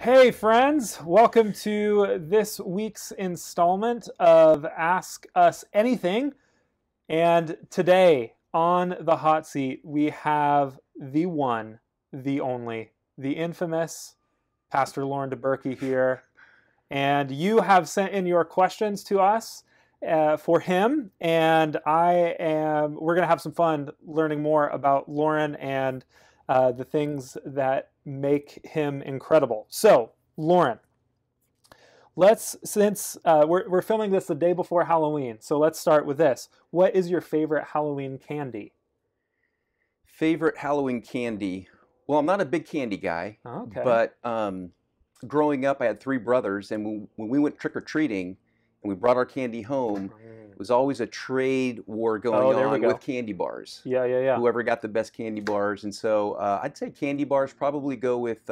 Hey friends, welcome to this week's installment of Ask Us Anything. And today on the hot seat, we have the one, the only, the infamous Pastor Loren Dubberke here. And you have sent in your questions to us for him. And we're going to have some fun learning more about Loren and the things that make him incredible. So, Loren, since we're filming this the day before Halloween, so let's start with this. What is your favorite Halloween candy? Favorite Halloween candy? Well, I'm not a big candy guy, Okay. but growing up, I had three brothers, and when we went trick-or-treating and we brought our candy home, it was always a trade war going on with candy bars. Yeah. Whoever got the best candy bars. And so I'd say candy bars probably go with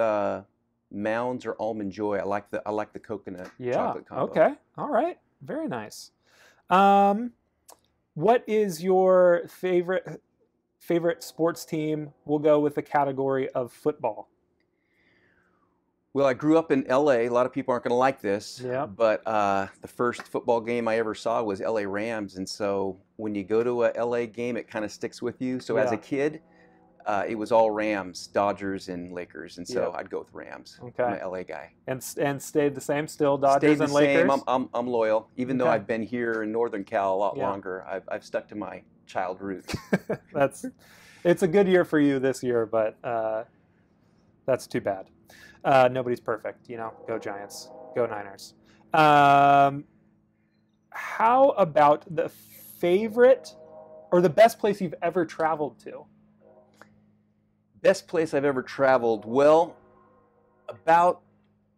Mounds or Almond Joy. I like the coconut chocolate combo. Okay. All right. Very nice. What is your favorite sports team? We'll go with the category of football. Well, I grew up in LA. A lot of people aren't going to like this, yeah. But the first football game I ever saw was LA Rams. And so when you go to a LA game, it kind of sticks with you. So as a kid, it was all Rams, Dodgers, and Lakers. And so I'd go with Rams. Okay. I'm an LA guy. And stayed the same, still Dodgers and Lakers? Stayed the same. I'm loyal. Even though I've been here in Northern Cal a lot longer, I've stuck to my child roots. It's a good year for you this year, but that's too bad. Nobody's perfect, Go Giants, go Niners. How about the favorite or the best place you've ever traveled to? Best place I've ever traveled? Well, about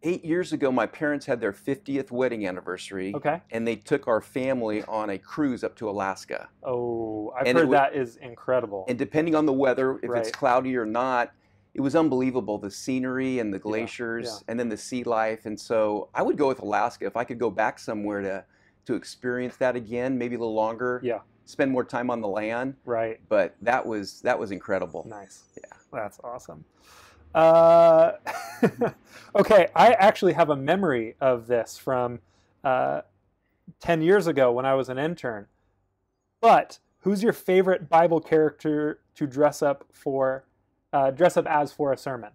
8 years ago, my parents had their 50th wedding anniversary. Okay. And they took our family on a cruise up to Alaska. Oh, I've heard that is incredible. And depending on the weather, if it's cloudy or not, it was unbelievable, the scenery and the glaciers and then the sea life. And so I would go with Alaska. If I could go back somewhere to experience that again, maybe a little longer, spend more time on the land. Right. But that was incredible. Nice. Yeah. That's awesome. Okay, I actually have a memory of this from 10 years ago when I was an intern. But who's your favorite Bible character to dress up as for a sermon?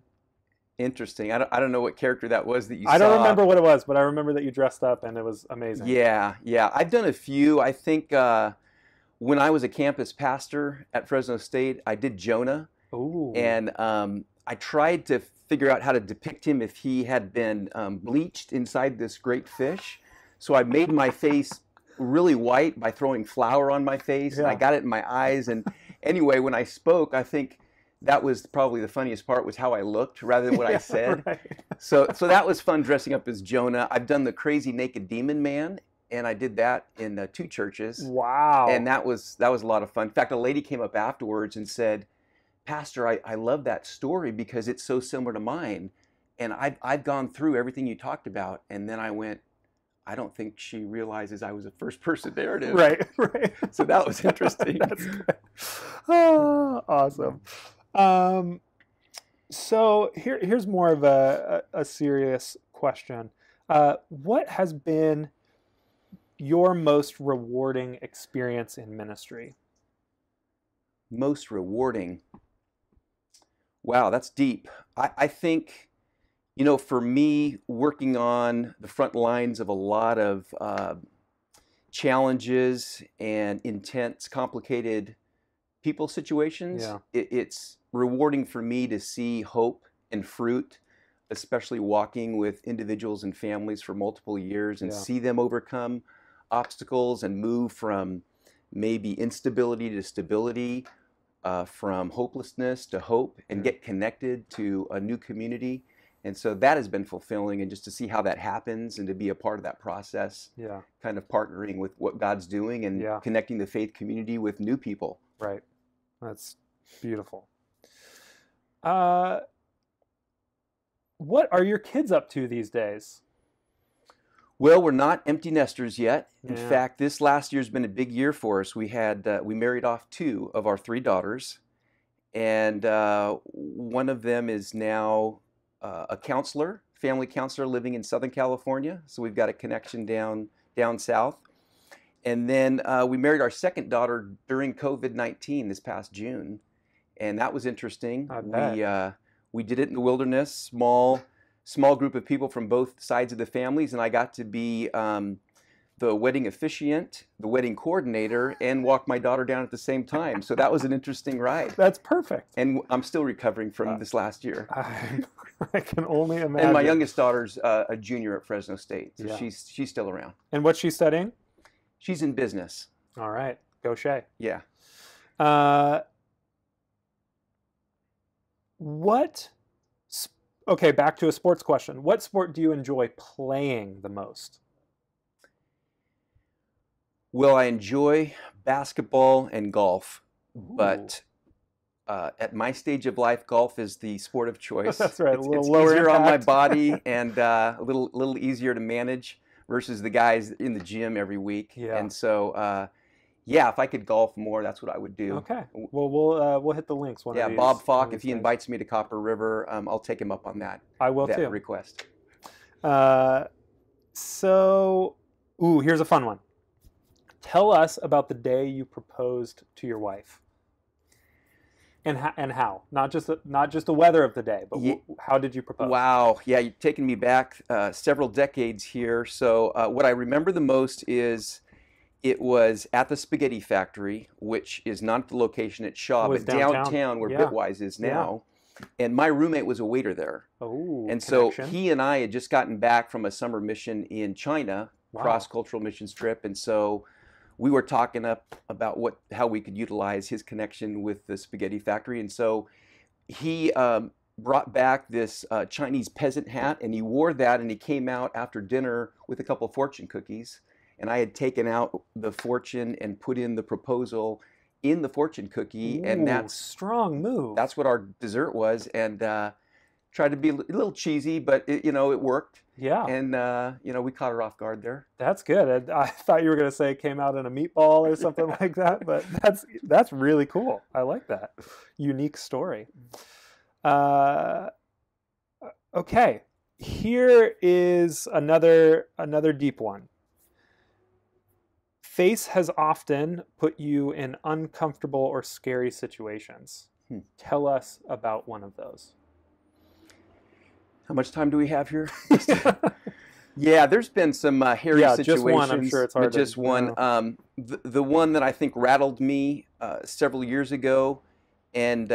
Interesting. I don't know what character that was that you saw. I don't remember what it was, but I remember that you dressed up and it was amazing. Yeah. I've done a few. I think when I was a campus pastor at Fresno State, I did Jonah. Ooh. And I tried to figure out how to depict him if he had been bleached inside this great fish. So I made my face really white by throwing flour on my face, and I got it in my eyes. And anyway, when I spoke, I think that was probably the funniest part, was how I looked rather than what I said. Right. So that was fun, dressing up as Jonah. I've done the crazy naked demon man, and I did that in 2 churches. Wow. And that was a lot of fun. In fact, a lady came up afterwards and said, "Pastor, I love that story because it's so similar to mine. And I've gone through everything you talked about." And then I went, I don't think she realizes I was a first-person narrative. Right. So that was interesting. That's good. Oh, awesome. So here's more of a serious question. What has been your most rewarding experience in ministry? Most rewarding? Wow, that's deep. I think, for me, working on the front lines of a lot of challenges and intense, complicated people situations, it's rewarding for me to see hope and fruit, especially walking with individuals and families for multiple years and see them overcome obstacles and move from maybe instability to stability, from hopelessness to hope, and get connected to a new community. And so that has been fulfilling, and just to see how that happens and to be a part of that process, kind of partnering with what God's doing and connecting the faith community with new people. Right. That's beautiful. What are your kids up to these days? Well, we're not empty nesters yet. In fact, this last year's been a big year for us. We married off 2 of our 3 daughters, and one of them is now a counselor, family counselor living in Southern California. So we've got a connection down south. And then we married our second daughter during COVID-19 this past June. And that was interesting. We did it in the wilderness, small group of people from both sides of the families. And I got to be the wedding officiant, the wedding coordinator, and walk my daughter down at the same time. So that was an interesting ride. That's perfect. And I'm still recovering from this last year. I can only imagine. And my youngest daughter's a junior at Fresno State, so she's still around. And what's she studying? She's in business. All right. Go Shay. Yeah. Okay, back to a sports question. What sport do you enjoy playing the most? Well, I enjoy basketball and golf, but at my stage of life, golf is the sport of choice. That's right. It's lower easier impact on my body and a little easier to manage versus the guys in the gym every week. Yeah. And so, if I could golf more, that's what I would do. Okay. Well, we'll hit the links. Yeah, Bob Falk, if he invites me to Copper River, I'll take him up on that. I will too. Request. Here's a fun one. Tell us about the day you proposed to your wife. And how? Not just the weather of the day, but how did you propose? Wow. Yeah, you've taken me back several decades here. So what I remember the most is it was at the Spaghetti Factory, which is not the location at Shaw, but downtown where Bitwise is now. Yeah. And my roommate was a waiter there. Oh, and so he and I had just gotten back from a summer mission in China, cross-cultural missions trip. And so we were talking about how we could utilize his connection with the Spaghetti Factory. And so he brought back this Chinese peasant hat, and he wore that, and he came out after dinner with a couple of fortune cookies. And I had taken out the fortune and put in the proposal in the fortune cookie. Ooh, and that's strong move. That's what our dessert was. And tried to be a little cheesy, but it worked. Yeah. And, we caught her off guard there. That's good. I thought you were going to say it came out in a meatball or something like that, but that's really cool. I like that. Unique story. Okay. Here is another deep one. Faith has often put you in uncomfortable or scary situations. Tell us about one of those. How much time do we have here? Yeah, there's been some hairy situations. Just one. I'm sure it's hard. Just one. The one that I think rattled me several years ago, and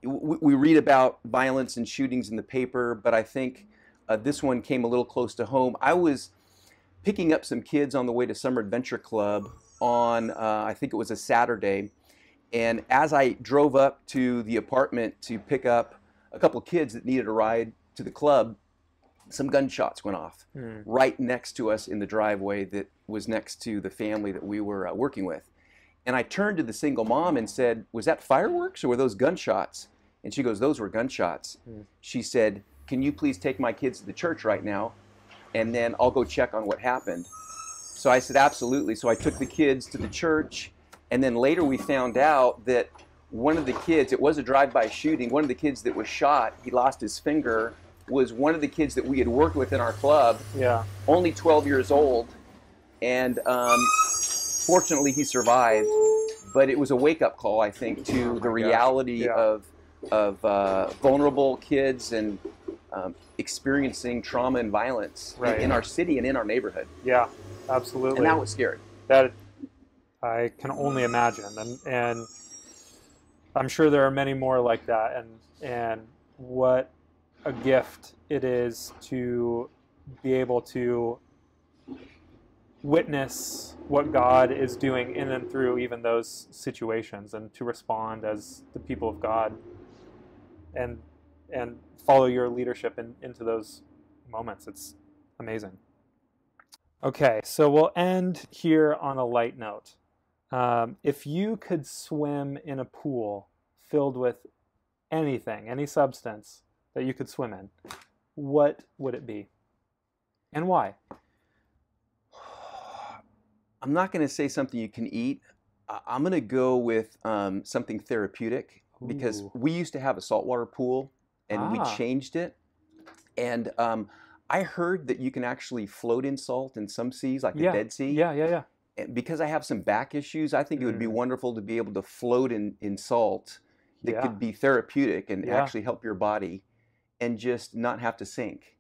we read about violence and shootings in the paper, but I think this one came a little close to home. I was picking up some kids on the way to Summer Adventure Club on, I think it was a Saturday, and as I drove up to the apartment to pick up a couple of kids that needed a ride to the club, some gunshots went off right next to us in the driveway that was next to the family that we were working with. And I turned to the single mom and said, "Was that fireworks or were those gunshots?" And she goes, "Those were gunshots." She said, "Can you please take my kids to the church right now? And then I'll go check on what happened." So I said, "Absolutely." So I took the kids to the church, and then later we found out that one of the kids, it was a drive-by shooting, one of the kids that was shot, he lost his finger, was one of the kids that we had worked with in our club, only 12 years old, and fortunately he survived, but it was a wake-up call, I think, to the reality of vulnerable kids and experiencing trauma and violence in our city and in our neighborhood. Yeah, absolutely. And that was scary. That I can only imagine, and I'm sure there are many more like that. And what a gift it is to be able to witness what God is doing in and through even those situations, and to respond as the people of God, and follow your leadership into those moments. It's amazing. Okay, so we'll end here on a light note. If you could swim in a pool filled with anything, any substance that you could swim in, what would it be? And why? I'm not going to say something you can eat. I'm going to go with something therapeutic, because we used to have a saltwater pool, and we changed it And I heard that you can actually float in salt in some seas, like the Yeah. Dead Sea. Yeah. And because I have some back issues, I think it would be wonderful to be able to float in salt that could be therapeutic and actually help your body and just not have to sink.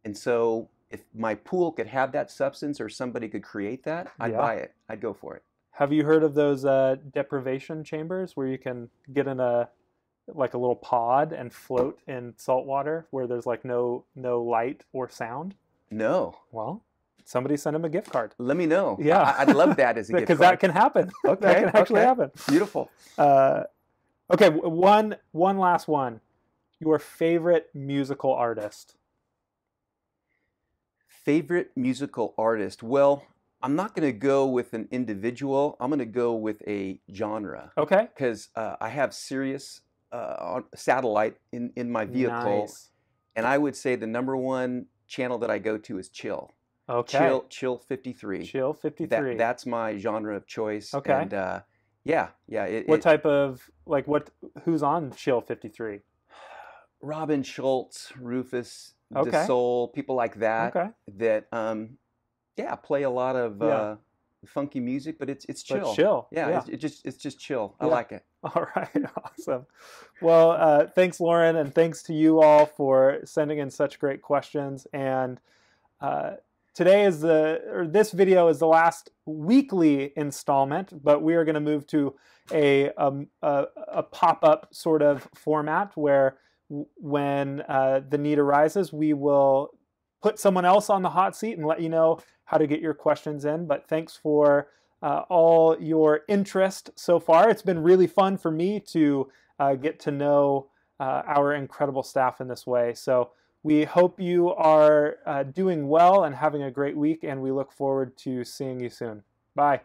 And so if my pool could have that substance or somebody could create that, I'd buy it. I'd go for it. Have you heard of those deprivation chambers where you can get in a little pod and float in salt water where there's like no light or sound? No. Well, somebody send him a gift card. Let me know. Yeah. I'd love that as a gift card. Because that can happen. Okay. That can actually happen. Beautiful. Okay, one last one. Your favorite musical artist? Favorite musical artist? Well, I'm not going to go with an individual. I'm going to go with a genre. Okay. Because I have Sirius on satellite in my vehicle. Nice. And I would say the number 1 channel that I go to is Chill. Okay. Chill 53. Chill 53. That's my genre of choice. Okay. And yeah. What type of, like, who's on Chill 53? Robin Schultz, Rufus, Okay. DeSoul, people like that. Okay. That play a lot of funky music, but it's chill. But chill. Yeah. It's just chill. I like it. All right, awesome. Well, thanks, Loren, and thanks to you all for sending in such great questions. And this video is the last weekly installment, but we are going to move to a pop-up sort of format where when the need arises, we will put someone else on the hot seat and let you know how to get your questions in. But thanks for all your interest so far. It's been really fun for me to get to know our incredible staff in this way. So we hope you are doing well and having a great week, and we look forward to seeing you soon. Bye.